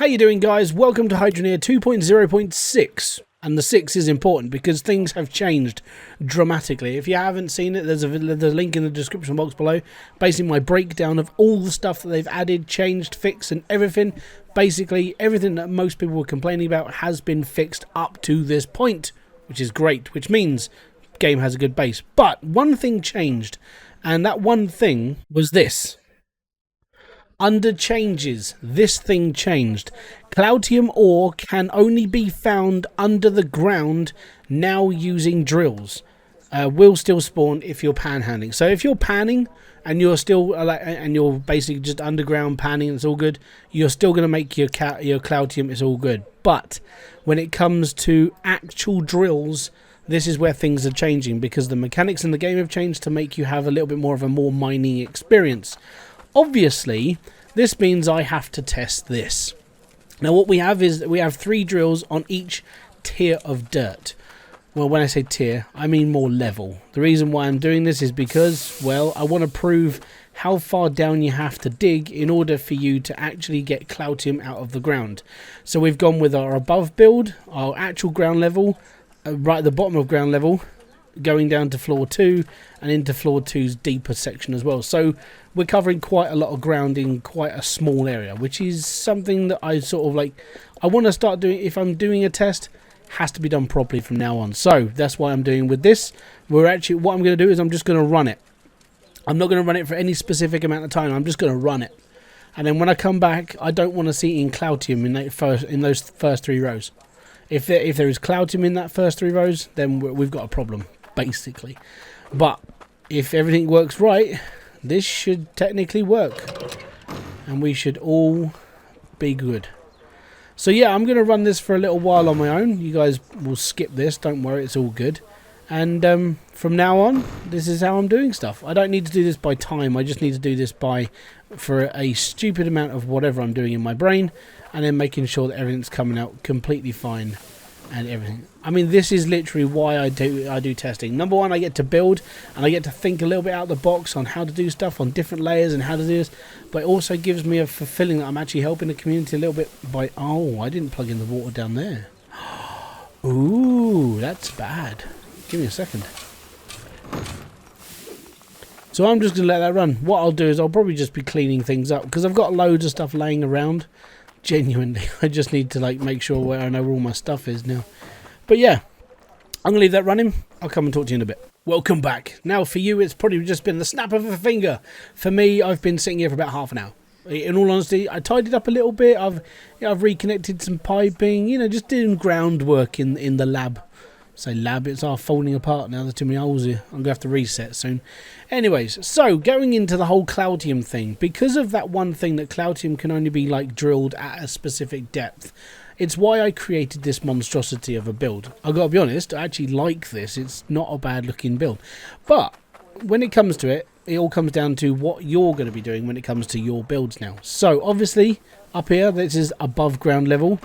How you doing, guys? Welcome to Hydroneer 2.0.6, and the 6 is important because things have changed dramatically. If you haven't seen it, there's a link in the description box below. Basically, my breakdown of all the stuff that they've added, changed, fixed, and everything. Basically, everything that most people were complaining about has been fixed up to this point, which is great, which means the game has a good base. But one thing changed, and that one thing was this. Under changes, this thing changed. Cloutium ore can only be found under the ground now using drills. Will still spawn if you're panhandling. So if you're panning and you're still and you're basically just underground panning, it's all good. You're still going to make your Cloutium. It's all good. But when it comes to actual drills, this is where things are changing because the mechanics in the game have changed to make you have a little bit more of a mining experience. Obviously, this means I have to test this. Now, what we have is we have 3 drills on each tier of dirt. Well, when I say tier, I mean more level. The reason why I'm doing this is because, well, I want to prove how far down you have to dig in order for you to actually get Cloutium out of the ground. So we've gone with our above build, our actual ground level, right at the bottom of ground level, going down to floor 2 and into floor 2's deeper section as well. So we're covering quite a lot of ground in quite a small area, which is something that I sort of like, I want to start doing. If I'm doing a test, has to be done properly from now on. So that's why I'm doing with this. What I'm going to do is I'm just going to run it. I'm not going to run it for any specific amount of time. I'm just going to run it, and then when I come back, I don't want to see in Cloutium in those first 3 rows. If there is Cloutium in that first 3 rows, then we've got a problem, basically. But if everything works right, this should technically work, and we should all be good. So yeah, I'm going to run this for a little while on my own. You guys will skip this, don't worry, it's all good. And from now on, this is how I'm doing stuff. I don't need to do this by time, I just need to do this for a stupid amount of whatever I'm doing in my brain, and then making sure that everything's coming out completely fine and everything. I mean, this is literally why I do testing. Number one, I get to build and I get to think a little bit out of the box on how to do stuff on different layers and how to do this, but it also gives me a fulfilling that I'm actually helping the community a little bit by, oh, I didn't plug in the water down there. Ooh, that's bad. Give me a second. So I'm just going to let that run. What I'll do is I'll probably just be cleaning things up because I've got loads of stuff laying around. Genuinely, I just need to make sure where I know where all my stuff is now. But yeah, I'm gonna leave that running. I'll come and talk to you in a bit. Welcome back. Now for you, it's probably just been the snap of a finger. For me, I've been sitting here for about half an hour. In all honesty, I tidied up a little bit. I've reconnected some piping. You know, just doing groundwork in the lab. Say lab, it's all falling apart now. There's too many holes here. I'm going to have to reset soon. Anyways, so going into the whole Cloutium thing, because of that one thing that Cloutium can only be drilled at a specific depth, it's why I created this monstrosity of a build. I've got to be honest, I actually like this. It's not a bad looking build. But when it comes to it, it all comes down to what you're going to be doing when it comes to your builds now. So obviously, up here, this is above ground level.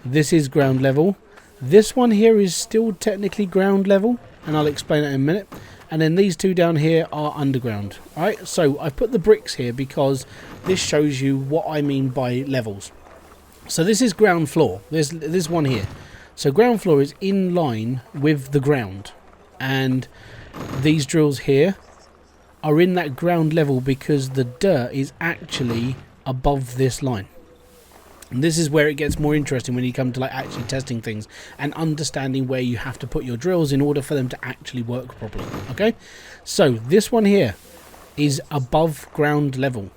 This is ground level. This one here is still technically ground level, and I'll explain that in a minute. And then these 2 down here are underground. Alright, so I've put the bricks here because this shows you what I mean by levels. So this is ground floor, this one here. So ground floor is in line with the ground. And these drills here are in that ground level because the dirt is actually above this line. And this is where it gets more interesting when you come to actually testing things and understanding where you have to put your drills in order for them to actually work properly. Okay, so this one here is above ground level.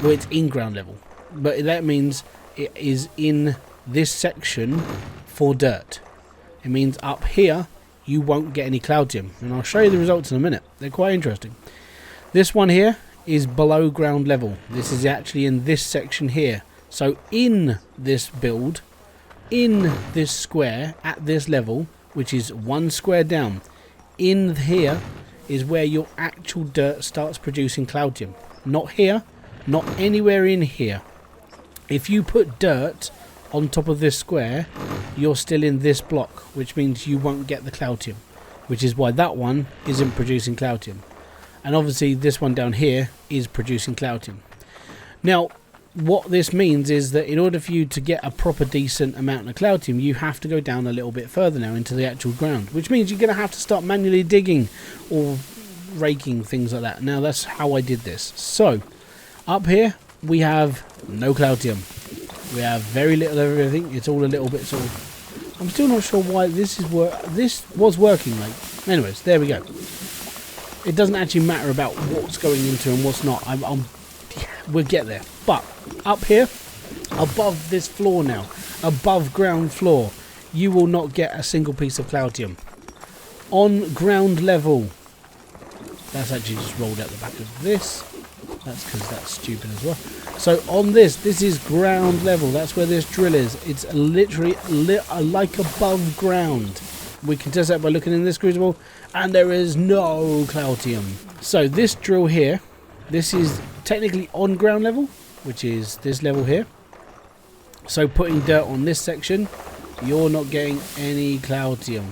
Well, it's in ground level, but that means it is in this section for dirt. It means up here you won't get any Cloutium, and I'll show you the results in a minute. They're quite interesting. This one here is below ground level. This is actually in this section here. So in this build, in this square, at this level, which is 1 square down, in here is where your actual dirt starts producing Cloutium. Not here, not anywhere in here. If you put dirt on top of this square, you're still in this block, which means you won't get the Cloutium, which is why that one isn't producing Cloutium. And obviously this one down here is producing Cloutium. Now, what this means is that in order for you to get a proper decent amount of Cloutium, you have to go down a little bit further now into the actual ground, which means you're going to have to start manually digging or raking, things like that. Now that's how I did this. So up here we have no Cloutium. We have very little of everything. It's all a little bit sort of... I'm still not sure why this was working. Like, anyways, there we go. It doesn't actually matter about what's going into and what's not. We'll get there. But up here, above this floor now, above ground floor, you will not get a single piece of Cloutium. On ground level, that's actually just rolled out the back of this. That's because that's stupid as well. So on this is ground level. That's where this drill is. It's literally like above ground. We can test that by looking in this crucible, and there is no Cloutium. So this drill here, this is technically on ground level, which is this level here. So putting dirt on this section, you're not getting any Cloutium.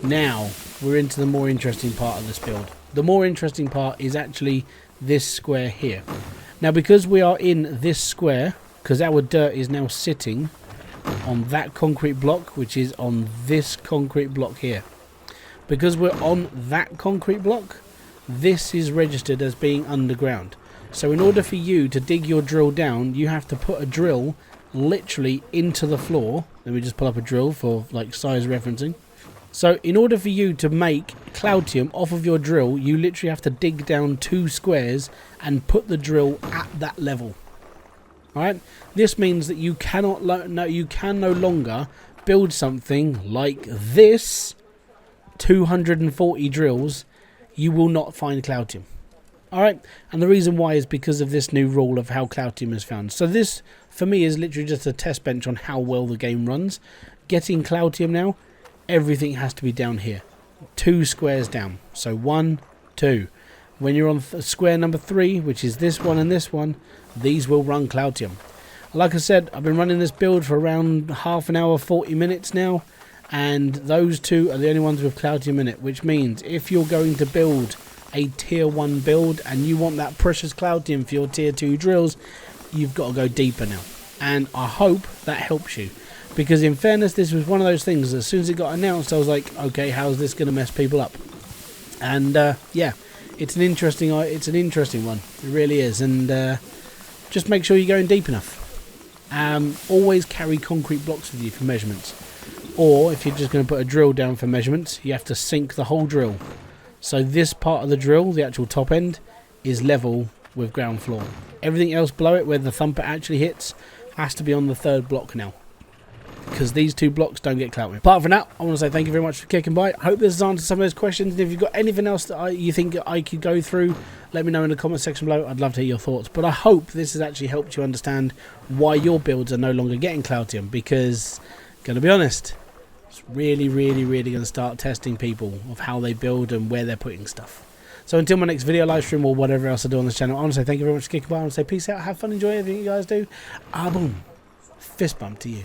Now we're into the more interesting part of this build. The more interesting part is actually this square here. Now because we are in this square, because our dirt is now sitting on that concrete block, which is on this concrete block here. Because we're on that concrete block, this is registered as being underground. So in order for you to dig your drill down, you have to put a drill literally into the floor. Let me just pull up a drill for like size referencing. So in order for you to make Cloutium off of your drill, you literally have to dig down 2 squares and put the drill at that level. Alright, this means that you can no longer build something like this, 240 drills, you will not find Cloutium. Alright, and the reason why is because of this new rule of how Cloutium is found. So this, for me, is literally just a test bench on how well the game runs. Getting Cloutium now, everything has to be down here. 2 squares down. So 1, 2. When you're on square number 3, which is this one and this one, these will run Cloutium. Like I said, I've been running this build for around half an hour, 40 minutes now, and those 2 are the only ones with Cloutium in it, which means if you're going to build a tier 1 build and you want that precious Cloutium for your tier 2 drills, you've got to go deeper now. And I hope that helps you. Because in fairness, this was one of those things, as soon as it got announced, I was like, okay, how's this going to mess people up? And yeah, it's an interesting one. It really is. And just make sure you're going deep enough. Always carry concrete blocks with you for measurements. Or if you're just going to put a drill down for measurements, you have to sink the whole drill. So this part of the drill, the actual top end, is level with ground floor. Everything else below it, where the thumper actually hits, has to be on the 3rd block now. Because these 2 blocks don't get Cloutium. Apart from that, I want to say thank you very much for kicking by. I hope this has answered some of those questions. And if you've got anything else that you think I could go through, let me know in the comment section below. I'd love to hear your thoughts. But I hope this has actually helped you understand why your builds are no longer getting Cloutium. Because, gonna be honest, it's really going to start testing people of how they build and where they're putting stuff. So until my next video, live stream, or whatever else I do on this channel, I want to say thank you very much for kicking by. I want to say peace out, have fun, enjoy everything you guys do. Boom. Fist bump to you.